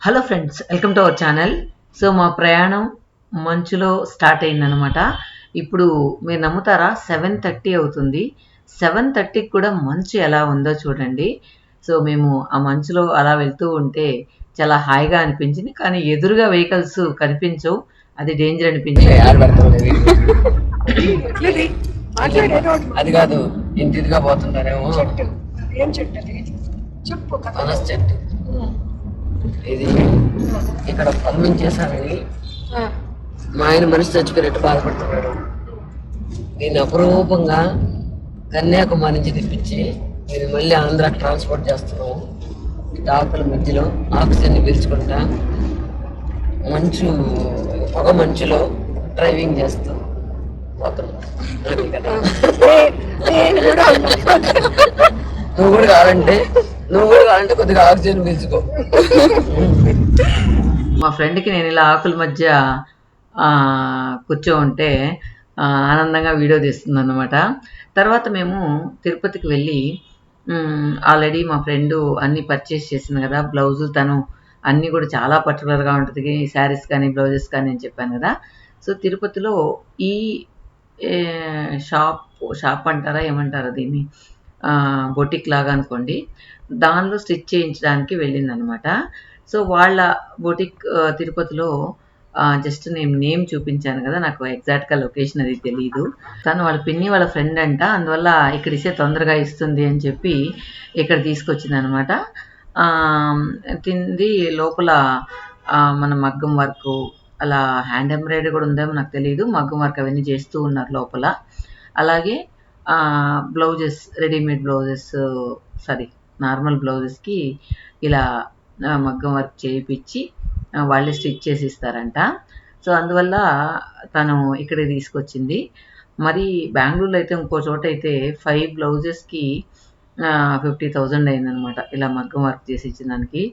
Hello friends, welcome to our channel. So మా ప్రయాణం మంచులో స్టార్ట్ అయిందనమాట. ఇప్పుడు మీరు నమ్ముతారా, 7:30 అవుతుంది. 7:30కి కూడా మంచు ఎలా ఉందో చూడండి. సో మేము ఆ మంచులో అలా వెళ్తూ ఉంటే చాలా హాయిగా అనిపించింది. కానీ ఎదురుగా వెహికల్స్ కనిపించవు, అది డేంజర్ అనిపించింది. అది కాదు, ఇంత ఇదిగా పోతున్నారేమో. ఏం చెట్టు అది? చెప్పు కథ. పనస చెట్టు ఇది. ఇక్కడ పంపించేసానని మా ఆయన మనిషి చచ్చిపోయినట్టు బాధపడుతున్నాడు. దీన్ని అపురూపంగా కన్యాకుమారి నుంచి తెప్పించి నేను మళ్ళీ ఆంధ్రాకి ట్రాన్స్పోర్ట్ చేస్తున్నాము. డాకుల మధ్యలో ఆక్సిజన్ పీల్చుకుంటా మంచు పొగ మంచులో డ్రైవింగ్ చేస్తూ పోతున్నాం. నువ్వు కూడా కావాలంటే కొద్దిగా ఆక్సిజన్ పీల్చుకో. మా ఫ్రెండ్కి నేను ఇలా ఆకుల మధ్య కూర్చో ఉంటే ఆనందంగా వీడియో తీస్తుంది అన్నమాట. తర్వాత మేము తిరుపతికి వెళ్ళి ఆల్రెడీ మా ఫ్రెండ్ అన్నీ పర్చేస్ చేసింది కదా, బ్లౌజులు తను అన్నీ కూడా చాలా పర్టికులర్గా ఉంటుంది, శారీస్ కానీ బ్లౌజెస్ కానీ అని చెప్పాను కదా. సో తిరుపతిలో ఈ షాప్ అంటారా ఏమంటారా దీన్ని, బొటిక్ లాగా అనుకోండి, దానిలో స్టిచ్ చేయించడానికి వెళ్ళిందనమాట. సో వాళ్ళ బొటిక్ తిరుపతిలో జస్ట్ నేను నేమ్ చూపించాను కదా, నాకు ఎగ్జాక్ట్గా లొకేషన్ అది తెలియదు. తను వాళ్ళ పిన్ని వాళ్ళ ఫ్రెండ్ అంట, అందువల్ల ఇక్కడ ఇస్తే తొందరగా ఇస్తుంది అని చెప్పి ఇక్కడ తీసుకొచ్చింది అనమాట. తింది లోపల మన మగ్గం వర్క్, అలా హ్యాండ్ ఎంబ్రాయిడరీ కూడా ఉందేమో నాకు తెలియదు, మగ్గం వర్క్ అవన్నీ చేస్తూ ఉన్నారు లోపల. అలాగే బ్లౌజెస్, రెడీమేడ్ బ్లౌజెస్, నార్మల్ బ్లౌజెస్కి ఇలా మగ్గం వర్క్ చేయించి వాళ్ళే స్టిచ్ చేసి ఇస్తారంట. సో అందువల్ల తను ఇక్కడికి తీసుకొచ్చింది. మరి బెంగళూరులో అయితే ఇంకో చోట అయితే 5 బ్లౌజెస్కి 50,000 అయిందనమాట, ఇలా మగ్గం వర్క్ చేసి ఇచ్చిన దానికి.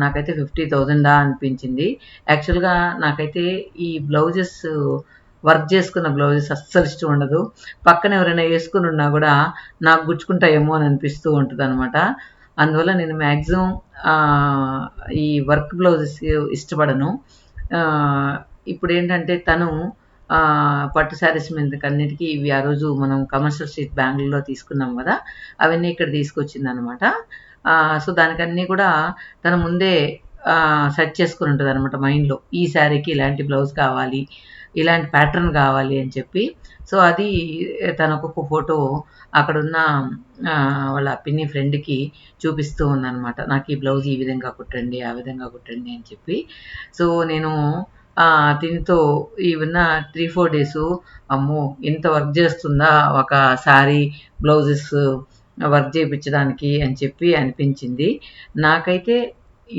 నాకైతే 50,000 అనిపించింది. యాక్చువల్గా నాకైతే ఈ బ్లౌజెస్, వర్క్ చేసుకున్న బ్లౌజెస్ అస్సలు ఇష్టం ఉండదు. పక్కన ఎవరైనా వేసుకుని ఉన్నా కూడా నాకు గుచ్చుకుంటాయేమో అని అనిపిస్తూ ఉంటుంది అనమాట. అందువల్ల నేను మ్యాక్సిమం ఈ వర్క్ బ్లౌజెస్ ఇష్టపడను. ఇప్పుడు ఏంటంటే తను పట్టు శారీస్ మీద అన్నిటికీ ఇవి ఆ రోజు మనం కమర్షియల్ స్ట్రీట్ బెంగళూరులో తీసుకున్నాం కదా, అవన్నీ ఇక్కడ తీసుకొచ్చింది అనమాట. సో దానికన్నీ కూడా తను ముందే సెట్ చేసుకుని ఉంటుంది అనమాట మైండ్లో, ఈ శారీకి ఇలాంటి బ్లౌజ్ కావాలి, ఇలాంటి ప్యాటర్న్ కావాలి అని చెప్పి. సో అది తన ఒక్కొక్క ఫోటో అక్కడున్న వాళ్ళ పిన్ని ఫ్రెండ్కి చూపిస్తూ ఉందన్నమాట, నాకు ఈ బ్లౌజ్ ఈ విధంగా కుట్టండి, ఆ విధంగా కుట్టండి అని చెప్పి. సో నేను దీనితో ఈవెన్న 3-4 డేసు అమ్మో ఇంత వర్క్ చేస్తుందా ఒక శారీ బ్లౌజెస్ వర్క్ చేయించడానికి అని చెప్పి అనిపించింది. నాకైతే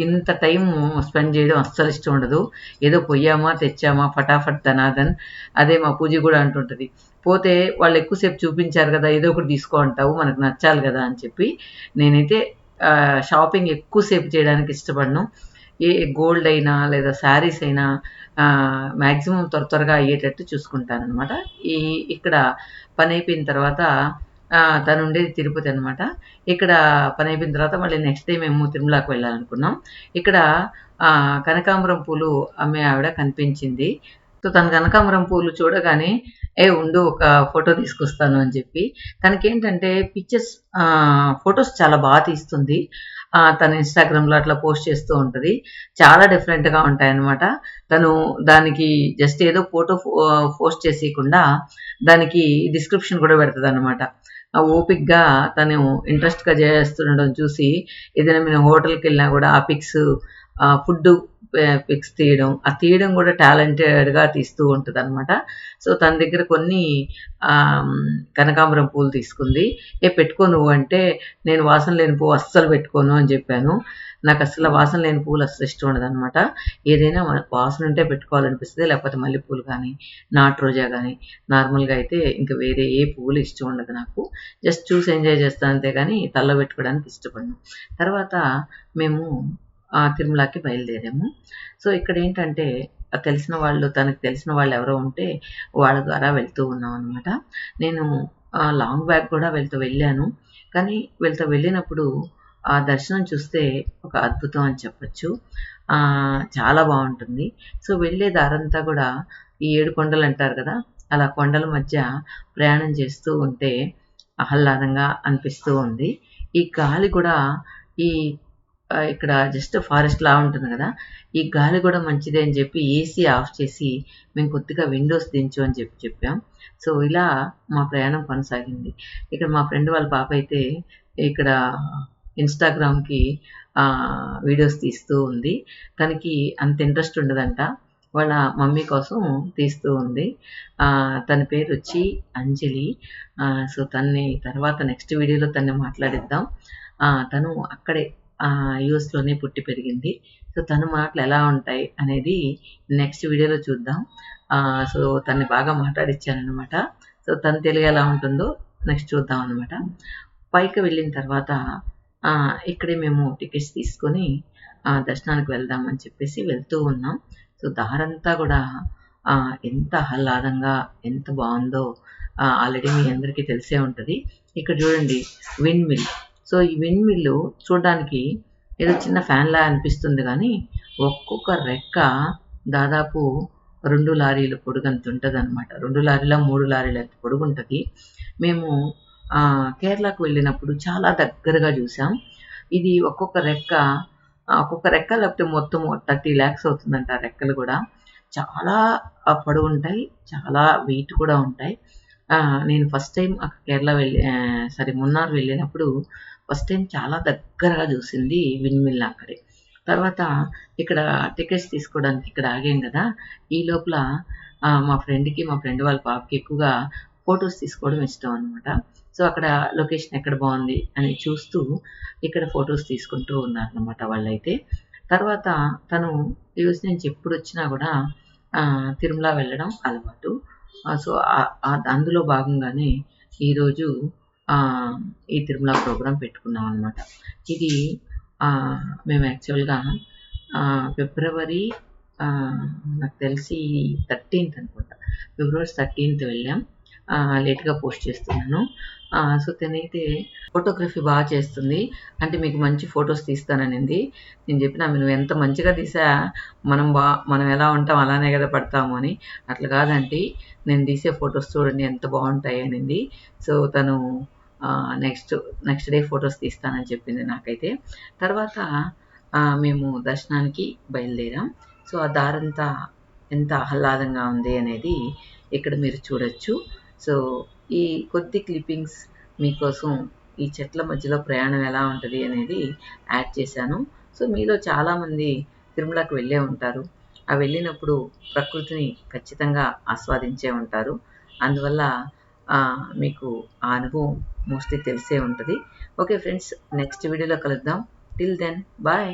ఇంత టైం స్పెండ్ చేయడం అస్సలు ఇష్టం ఉండదు. ఏదో పొయ్యామా తెచ్చామా ఫటాఫట్ ధనాధన్. అదే మా పూజ కూడా అంటుంటుంది, పోతే వాళ్ళు ఎక్కువసేపు చూపించారు కదా, ఏదో ఒకటి తీసుకో అంటావు, మనకు నచ్చాలి కదా అని చెప్పి. నేనైతే షాపింగ్ ఎక్కువసేపు చేయడానికి ఇష్టపడను. ఏ గోల్డ్ అయినా లేదా శారీస్ అయినా మ్యాక్సిమం త్వరగా అయ్యేటట్టు చూసుకుంటాను అనమాట. ఇక్కడ పని అయిపోయిన తర్వాత తను ఉండేది తిరుపతి అనమాట. ఇక్కడ పని అయిపోయిన తర్వాత మళ్ళీ నెక్స్ట్ డే మేము తిరుమలకి వెళ్ళాలనుకున్నాం. ఇక్కడ కనకాంబరం పూలు అమ్మే ఆవిడ కనిపించింది. సో తను కనకాంబరం పూలు చూడగానే ఉండు ఒక ఫోటో తీసుకొస్తాను అని చెప్పి, తనకేంటంటే పిక్చర్స్, ఫొటోస్ చాలా బాగా తీస్తుంది. తను ఇన్స్టాగ్రామ్లో అట్లా పోస్ట్ చేస్తూ ఉంటుంది, చాలా డిఫరెంట్గా ఉంటాయన్నమాట. తను దానికి జస్ట్ ఏదో ఫోటో పోస్ట్ చేసేయకుండా దానికి డిస్క్రిప్షన్ కూడా పెడుతుంది అనమాట. ఓపిక్గా తను ఇంట్రెస్ట్గా చేస్తుండడం చూసి ఏదైనా మేము హోటల్కి వెళ్ళినా కూడా ఆ పిక్స్, ఫుడ్ పిక్స్ తీయడం కూడా టాలెంటెడ్గా తీస్తూ ఉంటుంది అనమాట. సో తన దగ్గర కొన్ని కనకాంబరం పూలు తీసుకుంది. పెట్టుకో నువ్వు అంటే, నేను వాసన లేని పువ్వు అస్సలు పెట్టుకోను అని చెప్పాను. నాకు అసలు వాసన లేని పూలు అస్సలు ఇష్టం ఉండదు అనమాట. ఏదైనా వాసన ఉంటే పెట్టుకోవాలనిపిస్తుంది, లేకపోతే మల్లెపూలు కానీ నాటు రోజా కానీ. నార్మల్గా అయితే ఇంకా వేరే ఏ పువ్వులు ఇష్టం ఉండదు నాకు, జస్ట్ చూసి ఎంజాయ్ చేస్తాను అంతే కానీ తలలో పెట్టుకోవడానికి ఇష్టపడను. తర్వాత మేము తిరుమలకి బయలుదేరాము. సో ఇక్కడ ఏంటంటే తనకు తెలిసిన వాళ్ళు ఎవరో ఉంటే వాళ్ళ ద్వారా వెళ్తూ ఉన్నాం అనమాట. నేను లాంగ్ బ్యాగ్ కూడా వెళ్ళాను. కానీ వెళ్ళినప్పుడు ఆ దర్శనం చూస్తే ఒక అద్భుతం అని చెప్పొచ్చు. చాలా బాగుంటుంది. సో వెళ్ళే దారంతా కూడా ఈ 7 కొండలు అంటారు కదా, అలా కొండల మధ్య ప్రయాణం చేస్తూ ఉంటే ఆహ్లాదంగా అనిపిస్తూ ఉంది. ఈ గాలి కూడా ఈ ఇక్కడ జస్ట్ ఫారెస్ట్ లా ఉంటుంది కదా, ఈ గాలి కూడా మంచిదే అని చెప్పి ఏసీ ఆఫ్ చేసి మేము కొద్దిగా విండోస్ దించు అని చెప్పాం. సో ఇలా మా ప్రయాణం కొనసాగింది. ఇక్కడ మా ఫ్రెండ్ వాళ్ళ పాప అయితే ఇక్కడ ఇన్స్టాగ్రామ్కి వీడియోస్ తీస్తూ ఉంది. తనకి అంత ఇంట్రెస్ట్ ఉండదంట, వాళ్ళ మమ్మీ కోసం తీస్తూ ఉంది. తన పేరు వచ్చి అంజలి. సో తన్ని తర్వాత నెక్స్ట్ వీడియోలో తన్ని మాట్లాడిద్దాం. తను అక్కడే యూఎస్లోనే పుట్టి పెరిగింది. సో తన మాటలు ఎలా ఉంటాయి అనేది నెక్స్ట్ వీడియోలో చూద్దాం. సో తన్ని బాగా మాట్లాడిచ్చానమాట. సో తను తెలుగు ఎలా ఉంటుందో నెక్స్ట్ చూద్దాం అనమాట. పైకి వెళ్ళిన తర్వాత ఇక్కడే మేము టికెట్స్ తీసుకొని దర్శనానికి వెళ్దామని చెప్పేసి వెళ్తూ ఉన్నాం. సో దారంతా కూడా ఎంత ఆహ్లాదంగా ఎంత బాగుందో ఆల్రెడీ మీ అందరికీ తెలిసే ఉంటుంది. ఇక్కడ చూడండి విండ్ మిల్. సో ఈ విండ్ మిల్లు చూడడానికి ఏదో చిన్న ఫ్యాన్లా అనిపిస్తుంది, కానీ ఒక్కొక్క రెక్క దాదాపు 2 లారీల పొడుగంత ఉంటుంది అనమాట. 2 లారీల 3 లారీల పొడుగు ఉంటుంది. మేము కేరళకు వెళ్ళినప్పుడు చాలా దగ్గరగా చూసాం. ఇది ఒక్కొక్క రెక్క లేకపోతే మొత్తం 30 lakhs అవుతుందంట రెక్కలు కూడా. చాలా పొడవు ఉంటాయి, చాలా వెయిట్ కూడా ఉంటాయి. నేను ఫస్ట్ టైం కేరళ మున్నార్ వెళ్ళినప్పుడు ఫస్ట్ టైం చాలా దగ్గరగా చూసింది విండ్ మిల్ అక్కడే. తర్వాత ఇక్కడ టికెట్స్ తీసుకోవడానికి ఇక్కడ ఆగాం కదా, ఈ లోపల మా ఫ్రెండ్ వాళ్ళ పాపకి ఎక్కువగా ఫొటోస్ తీసుకోవడం ఇష్టం అనమాట. సో అక్కడ లొకేషన్ ఎక్కడ బాగుంది అని చూస్తూ ఇక్కడ ఫొటోస్ తీసుకుంటూ ఉన్నారనమాట వాళ్ళైతే. తర్వాత తను యూఎస్ నుంచి ఎప్పుడు వచ్చినా కూడా తిరుమల వెళ్ళడం అలవాటు. సో అందులో భాగంగానే ఈరోజు ఈ తిరుమల ప్రోగ్రాం పెట్టుకున్నాం అనమాట. ఇది మేము యాక్చువల్గా ఫిబ్రవరి నాకు తెలిసి 13th అనుకుంటా, ఫిబ్రవరి 13th వెళ్ళాం. లేట్గా పోస్ట్ చేస్తున్నాను. సో తనైతే ఫోటోగ్రఫీ బాగా చేస్తుంది, అంటే మీకు మంచి ఫొటోస్ తీస్తాననింది. నేను చెప్పిన నువ్వు ఎంత మంచిగా తీసా మనం ఎలా ఉంటాం అలానే కదా పడతాము అని. అట్లా కాదంటే నేను తీసే ఫొటోస్ చూడండి ఎంత బాగుంటాయి అనింది. సో తను నెక్స్ట్ డే ఫొటోస్ తీస్తానని చెప్పింది నాకైతే. తర్వాత మేము దర్శనానికి బయలుదేరాం. సో ఆ దారంతా ఎంత ఆహ్లాదంగా ఉంది అనేది ఇక్కడ మీరు చూడొచ్చు. సో ఈ కొద్ది క్లిప్పింగ్స్ మీకోసం ఈ చెట్ల మధ్యలో ప్రయాణం ఎలా ఉంటుంది అనేది యాడ్ చేశాను. సో మీలో చాలామంది తిరుమలకు వెళ్ళే ఉంటారు. వెళ్ళినప్పుడు ప్రకృతిని ఖచ్చితంగా ఆస్వాదించే ఉంటారు. అందువల్ల మీకు ఆ అనుభవం మోస్ట్లీ తెలిసే ఉంటుంది. ఓకే ఫ్రెండ్స్, నెక్స్ట్ వీడియోలో కలుద్దాం. Till then bye.